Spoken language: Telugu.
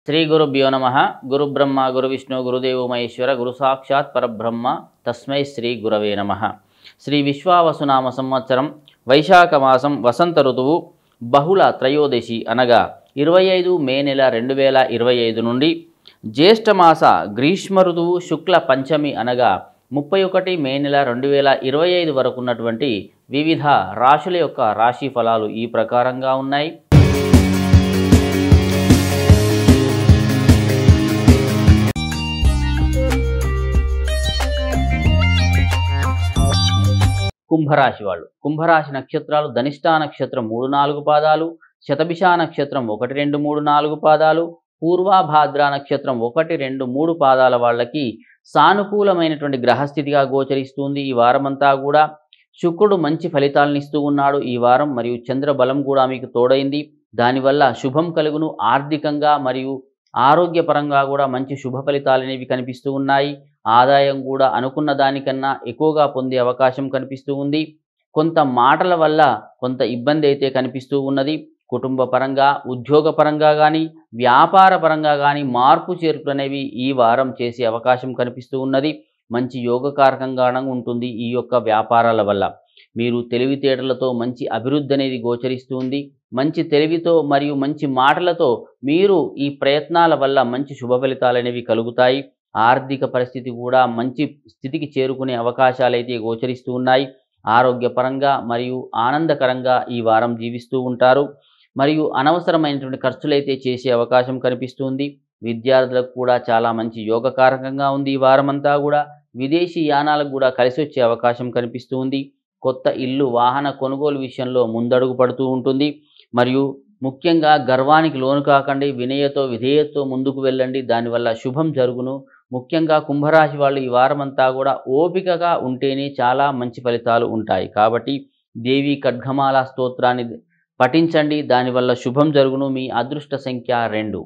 శ్రీ గురుభ్యో నమ. గురు బ్రహ్మ గురు విష్ణు గురుదేవో మహేశ్వర గురు సాక్షాత్ పరబ్రహ్మ తస్మై శ్రీ గురవే నమ. శ్రీ విశ్వావసునామ సంవత్సరం వైశాఖ మాసం వసంత ఋతువు బహుళ త్రయోదశి అనగా 25 మే నెల 2025 నుండి జ్యేష్ఠమాస గ్రీష్మ ఋతువు శుక్ల పంచమి అనగా 31 మే నెల 2025 వరకు ఉన్నటువంటి వివిధ రాశుల యొక్క రాశి ఫలాలు ఈ ప్రకారంగా ఉన్నాయి. కుంభరాశి వాళ్ళు. కుంభరాశి నక్షత్రాలు ధనిష్ట నక్షత్రం 3-4 పాదాలు, శతభిష నక్షత్రం 1-2-3-4 పాదాలు, పూర్వభాద్ర నక్షత్రం 1-2-3 పాదాల వాళ్ళకి సానుకూలమైనటువంటి గ్రహస్థితిగా గోచరిస్తుంది. ఈ వారమంతా కూడా శుక్రుడు మంచి ఫలితాలను ఇస్తూ ఉన్నాడు ఈ వారం. మరియు చంద్రబలం కూడా మీకు తోడైంది. దానివల్ల శుభం కలుగును. ఆర్థికంగా మరియు ఆరోగ్యపరంగా కూడా మంచి శుభ ఫలితాలు అనేవి కనిపిస్తూ ఉన్నాయి. ఆదాయం కూడా అనుకున్న దానికన్నా ఎక్కువగా పొందే అవకాశం కనిపిస్తూ ఉంది. కొంత మాటల వల్ల కొంత ఇబ్బంది అయితే కనిపిస్తూ ఉన్నది. కుటుంబ పరంగా, ఉద్యోగ పరంగా కానీ, వ్యాపార పరంగా కానీ మార్పు చేర్పులు అనేవి ఈ వారం చేసే అవకాశం కనిపిస్తూ ఉన్నది. మంచి యోగకారకంగా ఉంటుంది. ఈ యొక్క వ్యాపారాల వల్ల మీరు తెలివితేటలతో మంచి అభివృద్ధి అనేది గోచరిస్తుంది. మంచి తెలివితో మరియు మంచి మాటలతో మీరు ఈ ప్రయత్నాల వల్ల మంచి శుభ ఫలితాలు అనేవి కలుగుతాయి. ఆర్థిక పరిస్థితి కూడా మంచి స్థితికి చేరుకునే అవకాశాలు అయితే గోచరిస్తూ ఉన్నాయి. ఆరోగ్యపరంగా మరియు ఆనందకరంగా ఈ వారం జీవిస్తూ ఉంటారు. మరియు అనవసరమైనటువంటి ఖర్చులైతే చేసే అవకాశం కనిపిస్తుంది. విద్యార్థులకు కూడా చాలా మంచి యోగకారకంగా ఉంది ఈ వారమంతా కూడా. విదేశీ యానాలకు కూడా కలిసి వచ్చే అవకాశం కనిపిస్తూ ఉంది. కొత్త ఇల్లు, వాహన కొనుగోలు విషయంలో ముందడుగు పడుతూ ఉంటుంది. మరియు ముఖ్యంగా గర్వానికి లోను కాకండి. వినయతో విధేయతతో ముందుకు వెళ్ళండి. దానివల్ల శుభం జరుగును. ముఖ్యంగా కుంభరాశి వాళ్ళు ఈ వారమంతా కూడా ఓపికగా ఉంటేనే చాలా మంచి ఫలితాలు ఉంటాయి. కాబట్టి దేవి ఖడ్గమాల స్తోత్రాన్ని పఠించండి. దానివల్ల శుభం జరుగును. మీ అదృష్ట సంఖ్య 2.